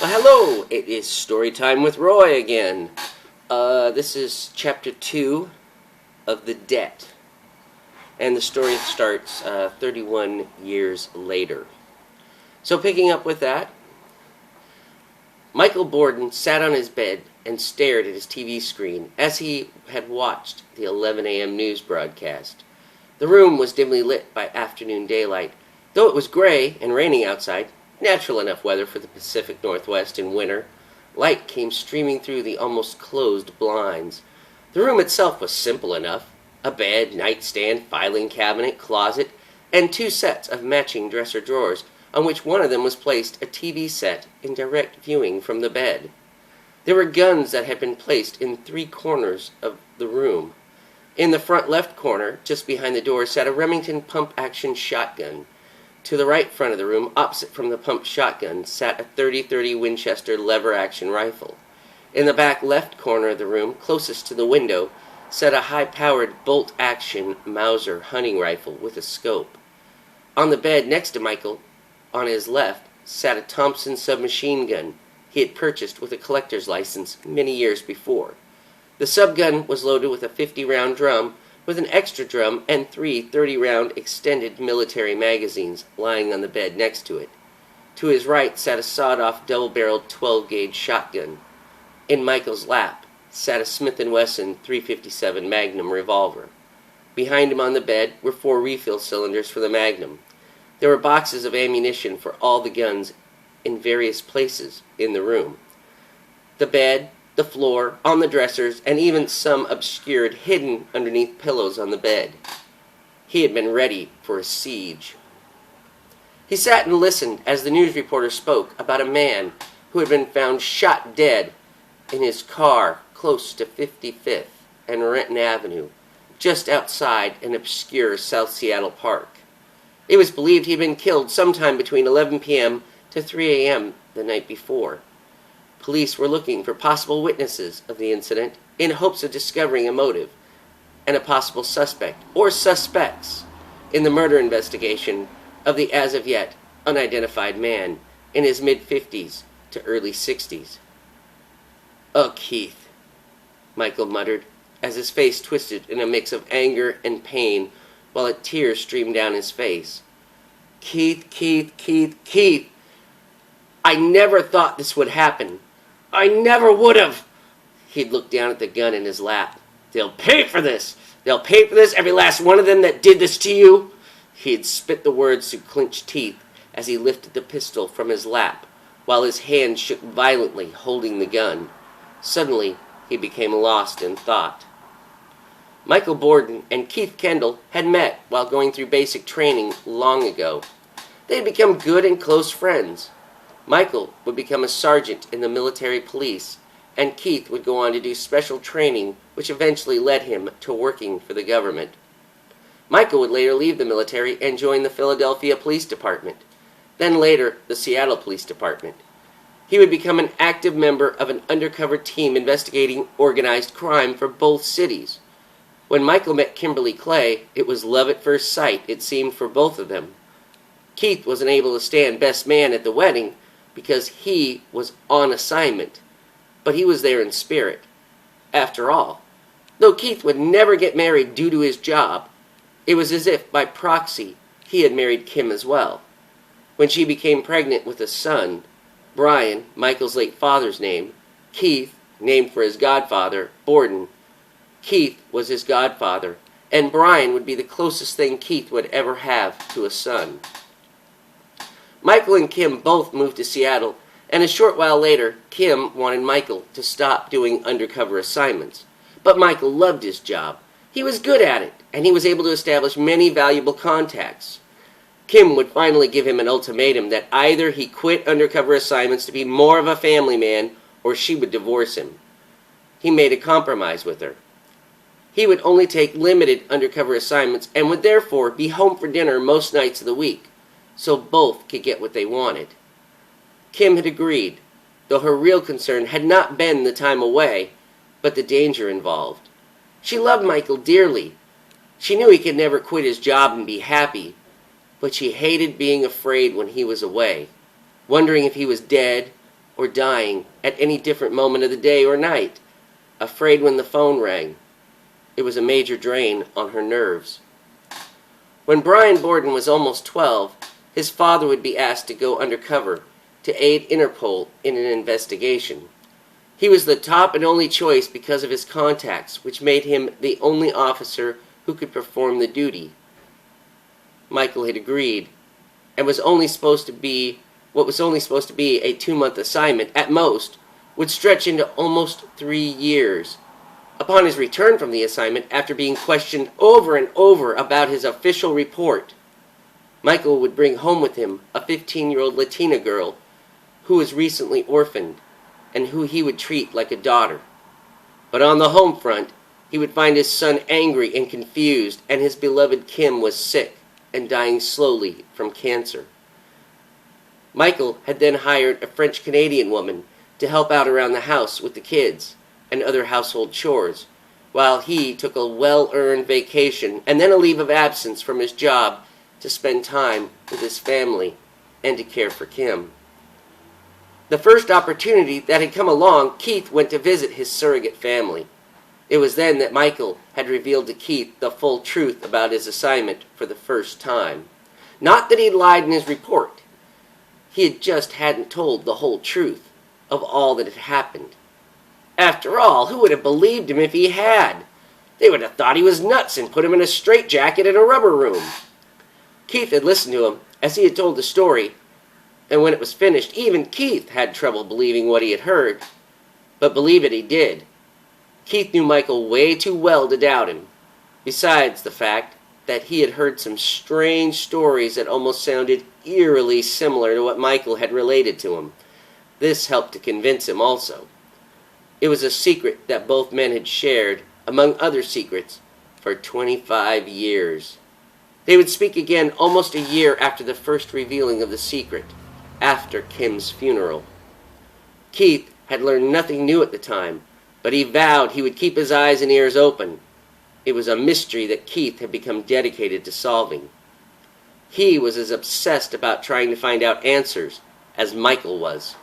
Well, hello! It is story time with Roy again. This is chapter 2 of The Debt. And the story starts 31 years later. So picking up with that, Michael Borden sat on his bed and stared at his TV screen as he had watched the 11 a.m. news broadcast. The room was dimly lit by afternoon daylight. Though it was gray and raining outside, natural enough weather for the Pacific Northwest in winter, light came streaming through the almost closed blinds. The room itself was simple enough: a bed, nightstand, filing cabinet, closet, and 2 sets of matching dresser drawers, on which one of them was placed a TV set in direct viewing from the bed. There were guns that had been placed in 3 corners of the room. In the front left corner, just behind the door, sat a Remington pump-action shotgun. To the right front of the room, opposite from the pump shotgun, sat a .30-30 Winchester lever-action rifle. In the back left corner of the room, closest to the window, sat a high-powered bolt-action Mauser hunting rifle with a scope. On the bed next to Michael, on his left, sat a Thompson submachine gun he had purchased with a collector's license many years before. The subgun was loaded with a 50-round drum, with an extra drum and 3 30-round extended military magazines lying on the bed next to it. To his right sat a sawed-off double-barreled 12-gauge shotgun. In Michael's lap sat a Smith & Wesson .357 Magnum revolver. Behind him on the bed were 4 refill cylinders for the Magnum. There were boxes of ammunition for all the guns in various places in the room. The bed, the floor, on the dressers, and even some obscured, hidden underneath pillows on the bed. He had been ready for a siege. He sat and listened as the news reporter spoke about a man who had been found shot dead in his car close to 55th and Renton Avenue, just outside an obscure South Seattle park. It was believed he had been killed sometime between 11 p.m. to 3 a.m. the night before. Police were looking for possible witnesses of the incident in hopes of discovering a motive and a possible suspect or suspects in the murder investigation of the as of yet unidentified man in his mid-50s to early 60s. "Oh, Keith," Michael muttered as his face twisted in a mix of anger and pain while a tear streamed down his face. Keith. I never thought this would happen. I never would have." He'd looked down at the gun in his lap. "They'll pay for this. They'll pay for this, every last one of them that did this to you." He had spit the words through clenched teeth as he lifted the pistol from his lap, while his hand shook violently, holding the gun. Suddenly, he became lost in thought. Michael Borden and Keith Kendall had met while going through basic training long ago. They had become good and close friends. Michael would become a sergeant in the military police, and Keith would go on to do special training, which eventually led him to working for the government. Michael would later leave the military and join the Philadelphia Police Department, then later the Seattle Police Department. He would become an active member of an undercover team investigating organized crime for both cities. When Michael met Kimberly Clay, it was love at first sight, it seemed, for both of them. Keith wasn't able to stand best man at the wedding because he was on assignment, but he was there in spirit. After all, though Keith would never get married due to his job, it was as if, by proxy, he had married Kim as well. When she became pregnant with a son, Brian, Michael's late father's name, Keith, named for his godfather, Borden, Keith was his godfather, and Brian would be the closest thing Keith would ever have to a son. Michael and Kim both moved to Seattle, and a short while later, Kim wanted Michael to stop doing undercover assignments. But Michael loved his job. He was good at it, and he was able to establish many valuable contacts. Kim would finally give him an ultimatum that either he quit undercover assignments to be more of a family man, or she would divorce him. He made a compromise with her. He would only take limited undercover assignments and would therefore be home for dinner most nights of the week, so both could get what they wanted. Kim had agreed, though her real concern had not been the time away, but the danger involved. She loved Michael dearly. She knew he could never quit his job and be happy, but she hated being afraid when he was away, wondering if he was dead or dying at any different moment of the day or night, afraid when the phone rang. It was a major drain on her nerves. When Brian Borden was almost 12, his father would be asked to go undercover to aid Interpol in an investigation. He was the top and only choice because of his contacts, which made him the only officer who could perform the duty. Michael had agreed, and what was only supposed to be a 2-month assignment, at most, would stretch into almost 3 years. Upon his return from the assignment, after being questioned over and over about his official report, Michael would bring home with him a 15-year-old Latina girl who was recently orphaned and who he would treat like a daughter. But on the home front, he would find his son angry and confused, and his beloved Kim was sick and dying slowly from cancer. Michael had then hired a French-Canadian woman to help out around the house with the kids and other household chores, while he took a well-earned vacation and then a leave of absence from his job to spend time with his family and to care for Kim. The first opportunity that had come along, Keith went to visit his surrogate family. It was then that Michael had revealed to Keith the full truth about his assignment for the first time. Not that he'd lied in his report. He just hadn't told the whole truth of all that had happened. After all, who would have believed him if he had? They would have thought he was nuts and put him in a straitjacket in a rubber room. Keith had listened to him as he had told the story, and when it was finished, even Keith had trouble believing what he had heard. But believe it he did. Keith knew Michael way too well to doubt him, besides the fact that he had heard some strange stories that almost sounded eerily similar to what Michael had related to him. This helped to convince him also. It was a secret that both men had shared, among other secrets, for 25 years. They would speak again almost a year after the first revealing of the secret, after Kim's funeral. Keith had learned nothing new at the time, but he vowed he would keep his eyes and ears open. It was a mystery that Keith had become dedicated to solving. He was as obsessed about trying to find out answers as Michael was.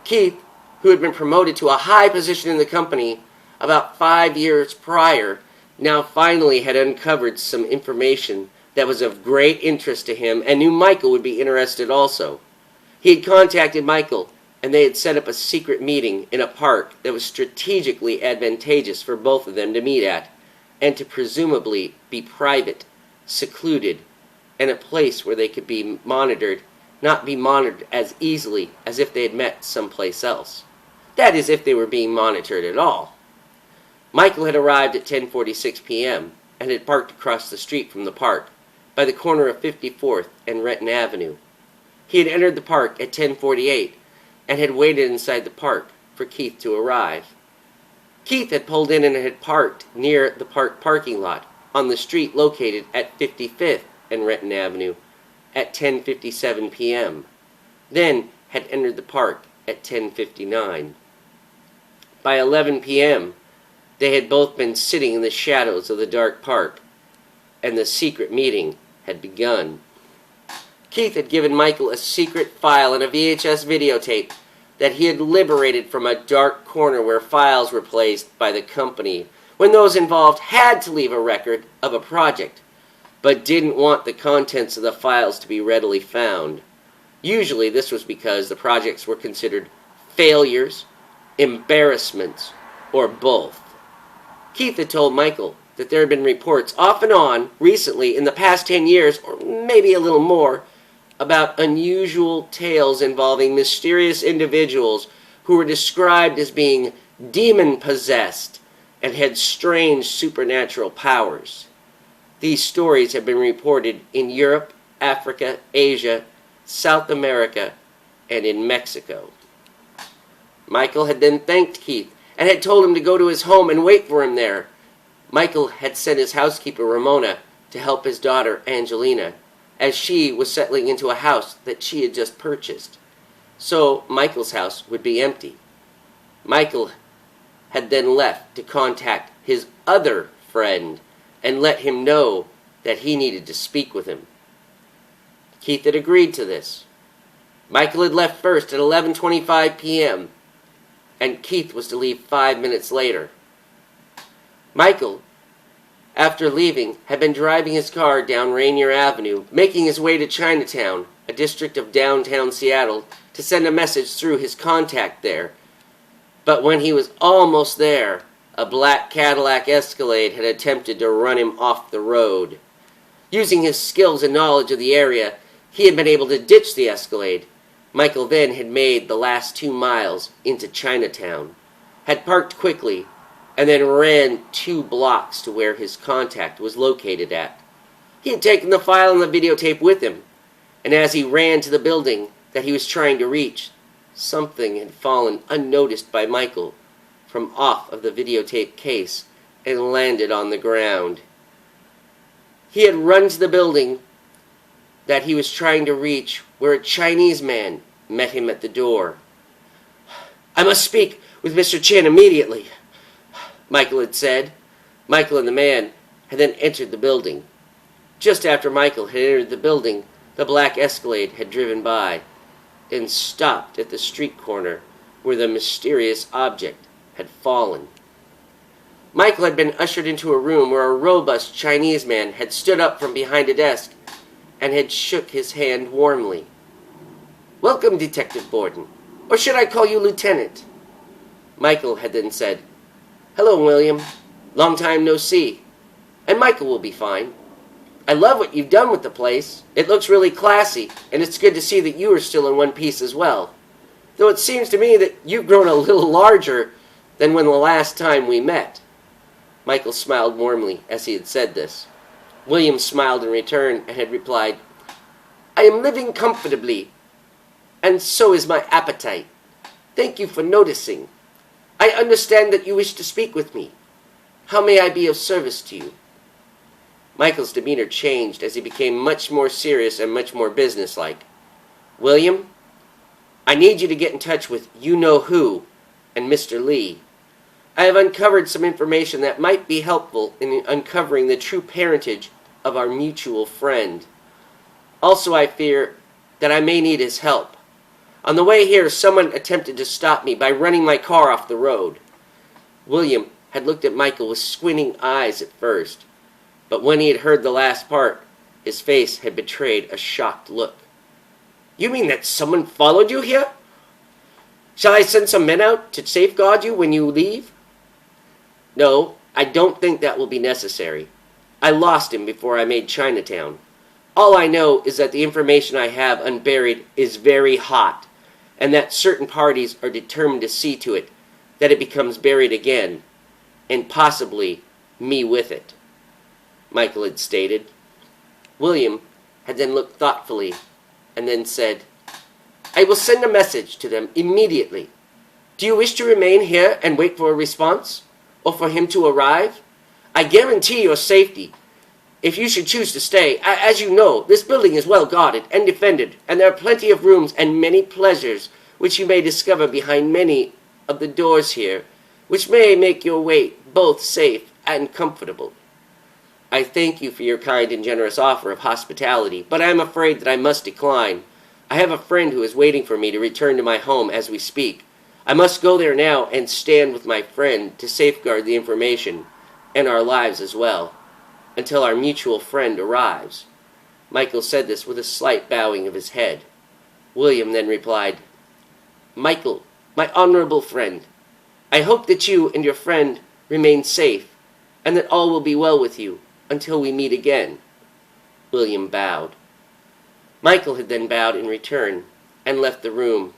Keith, who had been promoted to a high position in the company about 5 years prior, now finally had uncovered some information that was of great interest to him and knew Michael would be interested also. He had contacted Michael, and they had set up a secret meeting in a park that was strategically advantageous for both of them to meet at, and to presumably be private, secluded, and a place where they could be monitored, not be monitored as easily as if they had met someplace else. That is, if they were being monitored at all. Michael had arrived at 10:46 p.m. and had parked across the street from the park, by the corner of 54th and Renton Avenue. He had entered the park at 10:48 and had waited inside the park for Keith to arrive. Keith had pulled in and had parked near the park parking lot on the street located at 55th and Renton Avenue at 10:57 p.m., then had entered the park at 10:59. By 11 p.m., they had both been sitting in the shadows of the dark park, and the secret meeting had begun. Keith had given Michael a secret file and a VHS videotape that he had liberated from a dark corner where files were placed by the company when those involved had to leave a record of a project, but didn't want the contents of the files to be readily found. Usually this was because the projects were considered failures, embarrassments, or both. Keith had told Michael that there had been reports off and on recently in the past 10 years, or maybe a little more, about unusual tales involving mysterious individuals who were described as being demon-possessed and had strange supernatural powers. These stories have been reported in Europe, Africa, Asia, South America, and in Mexico. Michael had then thanked Keith and had told him to go to his home and wait for him there. Michael had sent his housekeeper, Ramona, to help his daughter, Angelina, as she was settling into a house that she had just purchased. So Michael's house would be empty. Michael had then left to contact his other friend and let him know that he needed to speak with him. Keith had agreed to this. Michael had left first at 11:25 p.m., and Keith was to leave 5 minutes later. Michael, after leaving, had been driving his car down Rainier Avenue, making his way to Chinatown, a district of downtown Seattle, to send a message through his contact there. But when he was almost there, a black Cadillac Escalade had attempted to run him off the road. Using his skills and knowledge of the area, he had been able to ditch the Escalade. Michael then had made the last 2 miles into Chinatown, had parked quickly, and then ran 2 blocks to where his contact was located at. He had taken the file and the videotape with him, and as he ran to the building that he was trying to reach, something had fallen unnoticed by Michael from off of the videotape case and landed on the ground. He had run to the building that he was trying to reach, where a Chinese man met him at the door. "I must speak with Mr. Chin immediately," Michael had said. Michael and the man had then entered the building. Just after Michael had entered the building, the black Escalade had driven by and stopped at the street corner where the mysterious object had fallen. Michael had been ushered into a room where a robust Chinese man had stood up from behind a desk and had shook his hand warmly. "Welcome, Detective Borden. Or should I call you Lieutenant?" Michael had then said, "Hello, William. Long time no see. And Michael will be fine. I love what you've done with the place. It looks really classy, and it's good to see that you are still in one piece as well. Though it seems to me that you've grown a little larger than when the last time we met." Michael smiled warmly as he had said this. William smiled in return and had replied, "I am living comfortably, and so is my appetite. Thank you for noticing. I understand that you wish to speak with me. How may I be of service to you?" Michael's demeanor changed as he became much more serious and much more businesslike. "William, I need you to get in touch with you-know-who and Mr. Lee. I have uncovered some information that might be helpful in uncovering the true parentage of our mutual friend. Also, I fear that I may need his help. On the way here, someone attempted to stop me by running my car off the road." William had looked at Michael with squinting eyes at first, but when he had heard the last part, his face had betrayed a shocked look. "You mean that someone followed you here? Shall I send some men out to safeguard you when you leave?" "No, I don't think that will be necessary. I lost him before I made Chinatown. All I know is that the information I have unburied is very hot, and that certain parties are determined to see to it that it becomes buried again, and possibly me with it," Michael had stated. William had then looked thoughtfully and then said, "I will send a message to them immediately. Do you wish to remain here and wait for a response, or for him to arrive? I guarantee your safety. If you should choose to stay, as you know, this building is well guarded and defended, and there are plenty of rooms and many pleasures which you may discover behind many of the doors here, which may make your wait both safe and comfortable. I thank you for your kind and generous offer of hospitality, but I am afraid that I must decline. I have a friend who is waiting for me to return to my home as we speak. I must go there now and stand with my friend to safeguard the information, and our lives as well, until our mutual friend arrives." Michael said this with a slight bowing of his head. William then replied, "Michael, my honorable friend, I hope that you and your friend remain safe, and that all will be well with you until we meet again." William bowed. Michael had then bowed in return and left the room,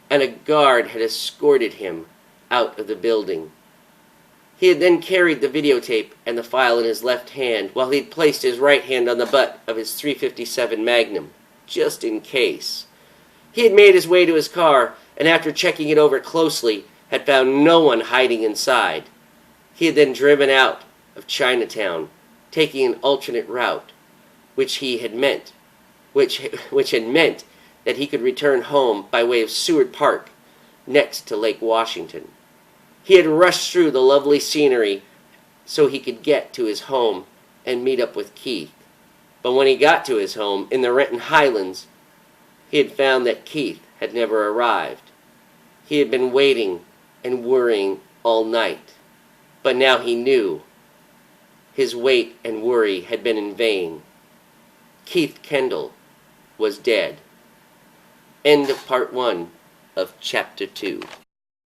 and a guard had escorted him out of the building. He had then carried the videotape and the file in his left hand, while he had placed his right hand on the butt of his .357 Magnum, just in case. He had made his way to his car, and after checking it over closely, had found no one hiding inside. He had then driven out of Chinatown, taking an alternate route, which had meant that he could return home by way of Seward Park, next to Lake Washington. He had rushed through the lovely scenery so he could get to his home and meet up with Keith. But when he got to his home in the Renton Highlands, He had found that Keith had never arrived. He had been waiting and worrying all night. But now he knew. His wait and worry had been in vain. Keith Kendall was dead. End of part 1 of chapter 2.